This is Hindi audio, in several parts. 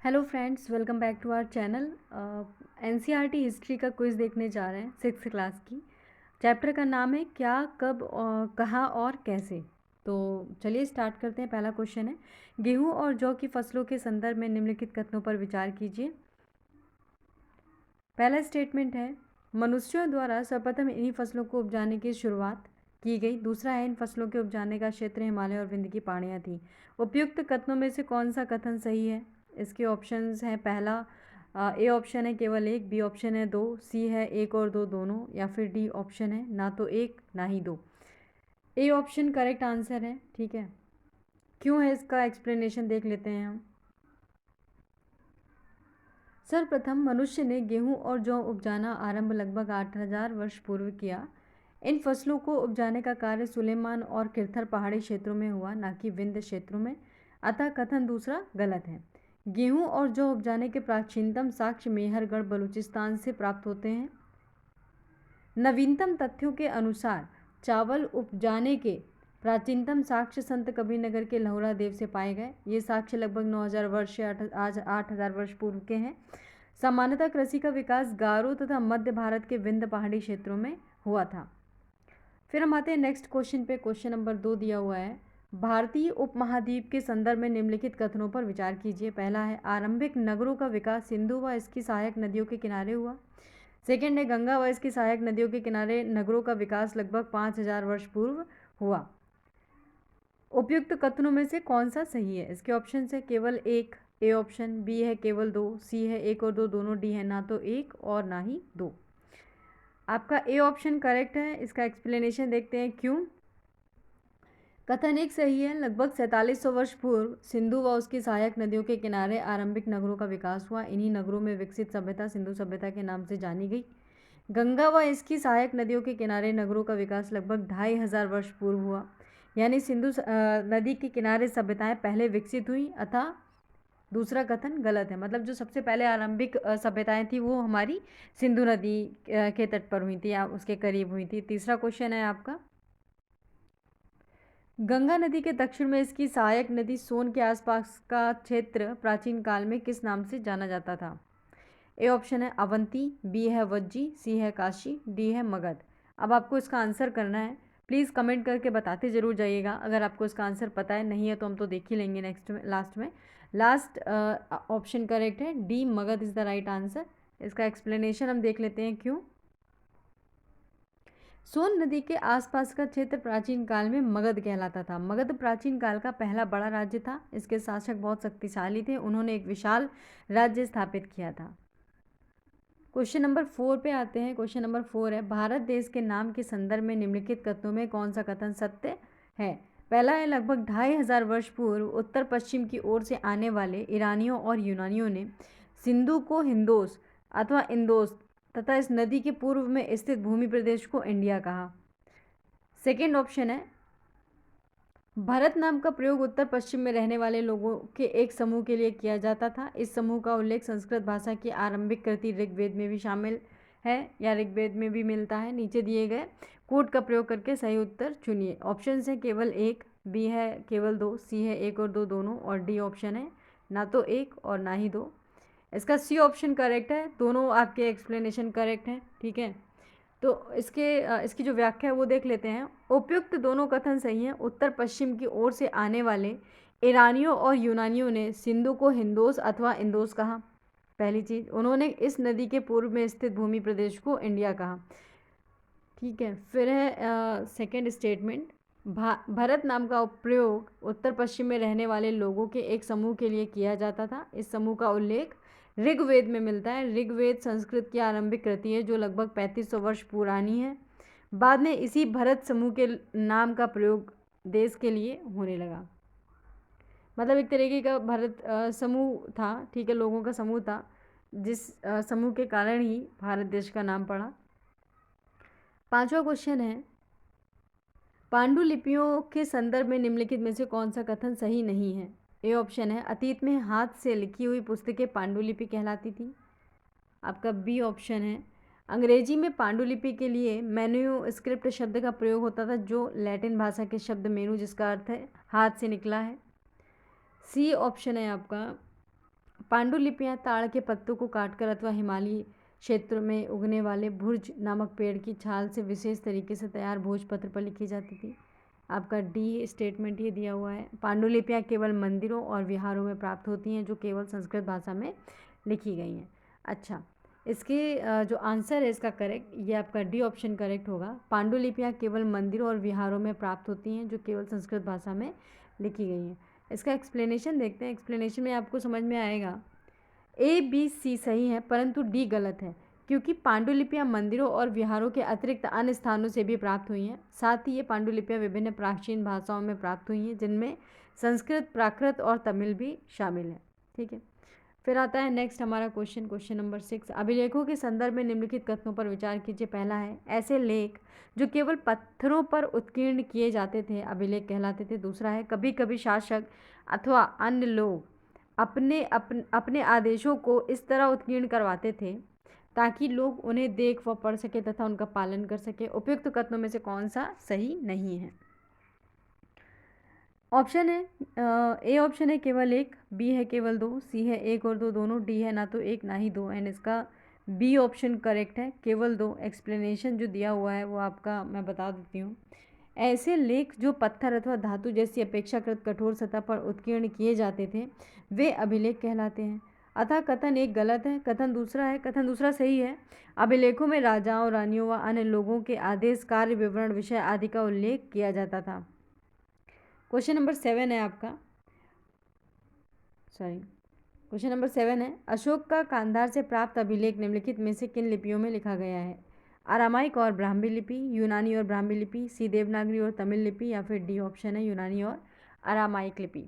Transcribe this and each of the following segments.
Hello friends, welcome back to our channel. NCERT history का क्विज़ देखने जा रहे हैं 6th क्लास की। चैप्टर का नाम है क्या, कब, कहाँ और कैसे। तो चलिए स्टार्ट करते हैं। पहला क्वेश्चन है, गेहूं और जौ की फसलों के संदर्भ में निम्नलिखित कथनों पर विचार कीजिए। पहला स्टेटमेंट है, मनुष्यों द्वारा सर्वप्रथम इन्हीं फसलों को उपजाने की शुरुआत की गई। दूसरा है, इन फसलों के उपजाने का क्षेत्र हिमालय और विंध्य की पहाड़ियाँ थीं। उपयुक्त कथनों में से कौन सा कथन सही है? इसके ऑप्शंस हैं, पहला ए ऑप्शन है केवल एक, बी ऑप्शन है दो, सी है एक और दो दोनों, या फिर डी ऑप्शन है ना तो एक ना ही दो। ए ऑप्शन करेक्ट आंसर है। ठीक है, क्यों है इसका एक्सप्लेनेशन देख लेते हैं हम। सर्वप्रथम मनुष्य ने गेहूं और जौ उपजाना आरंभ लगभग 8000 वर्ष पूर्व किया। इन फसलों को उपजाने का कार्य सुलेमान और किरथर पहाड़ी क्षेत्रों में हुआ, न कि विंध्य क्षेत्रों में। अतः कथन दूसरा गलत है। गेहूं और जौ उपजाने के प्राचीनतम साक्ष्य मेहरगढ़ बलूचिस्तान से प्राप्त होते हैं। नवीनतम तथ्यों के अनुसार चावल उपजाने के प्राचीनतम साक्ष्य संत कबीरनगर के लहुरा देव से पाए गए। ये साक्ष्य लगभग 9000 वर्ष से आज 8000 वर्ष पूर्व के हैं। सामान्यतः कृषि का विकास गारो तथा मध्य भारत के विंध्य पहाड़ी क्षेत्रों में हुआ था। फिर हम आते हैं नेक्स्ट क्वेश्चन पे। क्वेश्चन नंबर 2 दिया हुआ है, भारतीय उपमहाद्वीप के संदर्भ में निम्नलिखित कथनों पर विचार कीजिए। पहला है, आरंभिक नगरों का विकास सिंधु व इसकी सहायक नदियों के किनारे हुआ। सेकेंड है, गंगा व इसकी सहायक नदियों के किनारे नगरों का विकास लगभग 5000 वर्ष पूर्व हुआ। उपयुक्त कथनों में से कौन सा सही है? इसके ऑप्शन है केवल एक, ए ऑप्शन, बी है केवल दो, सी है एक और दो दोनों, डी है ना तो एक और ना ही दो। आपका ए ऑप्शन करेक्ट है। इसका एक्सप्लेनेशन देखते हैं क्यों। कथन एक सही है। लगभग 4700 वर्ष पूर्व सिंधु व उसकी सहायक नदियों के किनारे आरंभिक नगरों का विकास हुआ। इन्हीं नगरों में विकसित सभ्यता सिंधु सभ्यता के नाम से जानी गई। गंगा व इसकी सहायक नदियों के किनारे नगरों का विकास लगभग 2500 वर्ष पूर्व हुआ। यानी सिंधु नदी के किनारे सभ्यताएं पहले विकसित हुई, अतः दूसरा कथन गलत है। मतलब जो सबसे पहले आरंभिक सभ्यताएं थी वो हमारी सिंधु नदी के तट पर हुई थी या उसके करीब हुई थी। तीसरा क्वेश्चन है आपका, गंगा नदी के दक्षिण में इसकी सहायक नदी सोन के आसपास का क्षेत्र प्राचीन काल में किस नाम से जाना जाता था? ए ऑप्शन है अवंती, बी है वज्जी, सी है काशी, डी है मगध। अब आपको इसका आंसर करना है। प्लीज़ कमेंट करके बताते ज़रूर जाइएगा अगर आपको इसका आंसर पता है। नहीं है तो हम तो देख ही लेंगे नेक्स्ट में, लास्ट में। लास्ट ऑप्शन करेक्ट है, D Magadh is the right answer. इसका एक्सप्लेनेशन हम देख लेते हैं क्यों। सोन नदी के आसपास का क्षेत्र प्राचीन काल में मगध कहलाता था। मगध प्राचीन काल का पहला बड़ा राज्य था। इसके शासक बहुत शक्तिशाली थे। उन्होंने एक विशाल राज्य स्थापित किया था। क्वेश्चन नंबर 4 पे आते हैं। क्वेश्चन नंबर 4 है, भारत देश के नाम के संदर्भ में निम्नलिखित कथनों में कौन सा कथन सत्य है? पहला है, लगभग 2500 वर्ष पूर्व उत्तर पश्चिम की ओर से आने वाले ईरानियों और यूनानियों ने सिंधु को हिंदोस अथवा इंदोस तथा इस नदी के पूर्व में स्थित भूमि प्रदेश को इंडिया कहा। सेकेंड ऑप्शन है, भरत नाम का प्रयोग उत्तर पश्चिम में रहने वाले लोगों के एक समूह के लिए किया जाता था। इस समूह का उल्लेख संस्कृत भाषा की आरंभिक कृति ऋग्वेद में भी शामिल है या ऋग्वेद में भी मिलता है। नीचे दिए गए कोड का प्रयोग करके सही उत्तर चुनिए। ऑप्शन है केवल एक, बी है केवल दो, सी है एक और दो दोनों, और डी ऑप्शन है ना तो एक और ना ही दो। इसका सी ऑप्शन करेक्ट है। दोनों आपके एक्सप्लेनेशन करेक्ट हैं। ठीक है, तो इसकी जो व्याख्या है वो देख लेते हैं। उपयुक्त दोनों कथन सही हैं। उत्तर पश्चिम की ओर से आने वाले ईरानियों और यूनानियों ने सिंधु को हिंदोस अथवा इंदोस कहा। पहली चीज़, उन्होंने इस नदी के पूर्व में स्थित भूमि प्रदेश को इंडिया कहा। ठीक है, फिर है सेकेंड स्टेटमेंट, भरत नाम का प्रयोग उत्तर पश्चिम में रहने वाले लोगों के एक समूह के लिए किया जाता था। इस समूह का उल्लेख ऋग्वेद में मिलता है। ऋग्वेद संस्कृत की आरंभिक कृति है जो लगभग 3500 वर्ष पुरानी है। बाद में इसी भरत समूह के नाम का प्रयोग देश के लिए होने लगा। मतलब एक तरीके का भरत समूह था। ठीक है, लोगों का समूह था जिस समूह के कारण ही भारत देश का नाम पड़ा। पांचवा क्वेश्चन है, पांडुलिपियों के संदर्भ में निम्नलिखित में से कौन सा कथन सही नहीं है? ए ऑप्शन है, अतीत में हाथ से लिखी हुई पुस्तकें पांडुलिपि कहलाती थी। आपका बी ऑप्शन है, अंग्रेजी में पांडुलिपि के लिए मेन्यू स्क्रिप्ट शब्द का प्रयोग होता था जो लैटिन भाषा के शब्द मेनू जिसका अर्थ है हाथ से निकला है। सी ऑप्शन है आपका, पांडुलिपियाँ ताड़ के पत्तों को काटकर अथवा हिमालयी क्षेत्र में उगने वाले भुर्ज नामक पेड़ की छाल से विशेष तरीके से तैयार भोजपत्र पर लिखी जाती थी। आपका डी स्टेटमेंट ये दिया हुआ है। पांडुलिपियाँ केवल मंदिरों और विहारों में प्राप्त होती हैं जो केवल संस्कृत भाषा में लिखी गई हैं। अच्छा, इसके जो आंसर है इसका करेक्ट, ये आपका डी ऑप्शन करेक्ट होगा। पांडुलिपियाँ केवल मंदिरों और विहारों में प्राप्त होती हैं जो केवल संस्कृत भाषा में लिखी गई हैं। इसका एक्सप्लेनेशन देखते हैं। एक्सप्लेनेशन में आपको समझ में आएगा ए बी सी सही है परंतु डी गलत है, क्योंकि पांडुलिपियाँ मंदिरों और विहारों के अतिरिक्त अन्य स्थानों से भी प्राप्त हुई हैं। साथ ही ये पांडुलिपियाँ विभिन्न प्राचीन भाषाओं में प्राप्त हुई हैं जिनमें संस्कृत, प्राकृत और तमिल भी शामिल है। ठीक है, फिर आता है नेक्स्ट हमारा क्वेश्चन नंबर 6। अभिलेखों के संदर्भ में निम्नलिखित कथनों पर विचार कीजिए। पहला है, ऐसे लेख जो केवल पत्थरों पर उत्कीर्ण किए जाते थे अभिलेख कहलाते थे। दूसरा है, कभी कभी शासक अथवा अन्य लोग अपने आदेशों को इस तरह उत्कीर्ण करवाते थे ताकि लोग उन्हें देख व पढ़ सके तथा उनका पालन कर सके। उपयुक्त कथनों में से कौन सा सही नहीं है? ऑप्शन है ए ऑप्शन है केवल एक, बी है केवल दो, सी है एक और दो दोनों, डी है ना तो एक ना ही दो। एंड इसका बी ऑप्शन करेक्ट है, केवल दो। एक्सप्लेनेशन जो दिया हुआ है वो आपका मैं बता देती हूँ। ऐसे लेख जो पत्थर अथवा धातु जैसी अपेक्षाकृत कठोर सतह पर उत्कीर्ण किए जाते थे वे अभिलेख कहलाते हैं। अतः कथन एक गलत है, कथन दूसरा है, कथन दूसरा सही है। अभिलेखों में राजाओं, रानियों व अन्य लोगों के आदेश, कार्य विवरण, विषय आदि का उल्लेख किया जाता था। क्वेश्चन नंबर 7 है आपका, क्वेश्चन नंबर 7 है, अशोक का कांधार से प्राप्त अभिलेख निम्नलिखित में से किन लिपियों में लिखा गया है? अरामाइक और ब्राह्मी लिपि, यूनानी और ब्राह्मी लिपि, सी देवनागरी और तमिल लिपि, या फिर डी ऑप्शन है यूनानी और अरामाइक लिपि।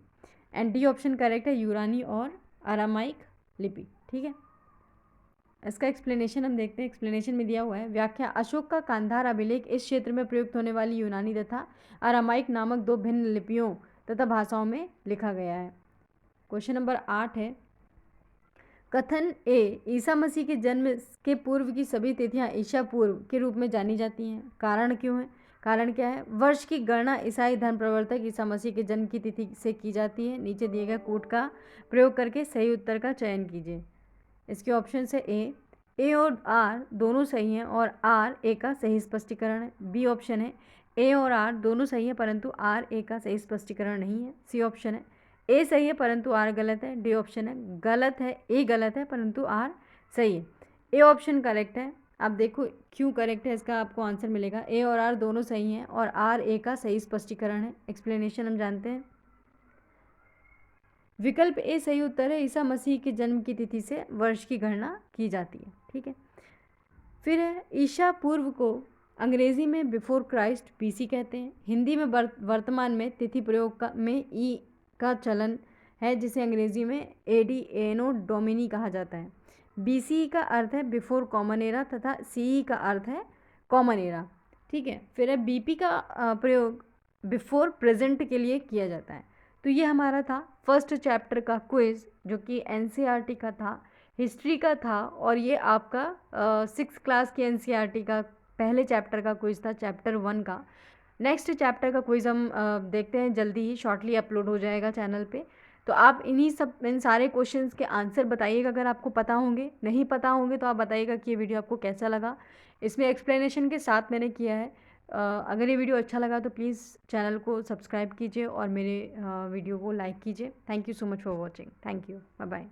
एंड डी ऑप्शन करेक्ट है, यूनानी और अरामाइक लिपि। ठीक है, इसका एक्सप्लेनेशन हम देखते हैं। एक्सप्लेनेशन में दिया हुआ है, व्याख्या, अशोक का कांधार अभिलेख इस क्षेत्र में प्रयुक्त होने वाली यूनानी तथा अरामाइक नामक दो भिन्न लिपियों तथा भाषाओं में लिखा गया है। क्वेश्चन नंबर 8 है, कथन ए, ईसा मसीह के जन्म के पूर्व की सभी तिथियां ईसा पूर्व के रूप में जानी जाती हैं। कारण क्यों है? कारण क्या है? वर्ष की गणना ईसाई धर्म प्रवर्तक ईसा मसीह के जन्म की तिथि से की जाती है। नीचे दिए गए कोड का प्रयोग करके सही उत्तर का चयन कीजिए। इसके ऑप्शन से ए और आर दोनों सही हैं और आर ए का सही स्पष्टीकरण है। बी ऑप्शन है, ए और आर दोनों सही हैं परंतु आर ए का सही स्पष्टीकरण नहीं है। सी ऑप्शन है, ए सही है परंतु आर गलत है। डी ऑप्शन है, गलत है, ए गलत है परंतु आर सही है। ए ऑप्शन करेक्ट है। आप देखो क्यों करेक्ट है, इसका आपको आंसर मिलेगा। ए और आर दोनों सही हैं और आर ए का सही स्पष्टीकरण है। एक्सप्लेनेशन हम जानते हैं। विकल्प ए सही उत्तर है, ईसा मसीह के जन्म की तिथि से वर्ष की गणना की जाती है। ठीक है, फिर है, ईसा पूर्व को अंग्रेजी में बिफोर क्राइस्ट बीसी कहते हैं। हिंदी में वर्तमान में तिथि प्रयोग में ई का चलन है जिसे अंग्रेजी में एडी एनो डोमिनी कहा जाता है। बीसी का अर्थ है बिफोर कॉमन एरा तथा सीई का अर्थ है कॉमन एरा। ठीक है, फिर है बीपी का प्रयोग बिफोर प्रेजेंट के लिए किया जाता है। तो ये हमारा था फर्स्ट चैप्टर का क्विज जो कि एनसीईआरटी का था, हिस्ट्री का था, और ये आपका 6th क्लास की एनसीईआरटी का पहले चैप्टर का क्विज था, चैप्टर 1 का। नेक्स्ट चैप्टर का क्विज हम देखते हैं, जल्दी ही शॉर्टली अपलोड हो जाएगा चैनल पे। तो आप इन सारे क्वेश्चंस के आंसर बताइएगा अगर आपको पता होंगे, नहीं पता होंगे तो आप बताइएगा कि ये वीडियो आपको कैसा लगा। इसमें एक्सप्लेनेशन के साथ मैंने किया है। अगर ये वीडियो अच्छा लगा तो प्लीज़ चैनल को सब्सक्राइब कीजिए और मेरे वीडियो को लाइक कीजिए। Thank you so much for watching. Thank you, bye bye.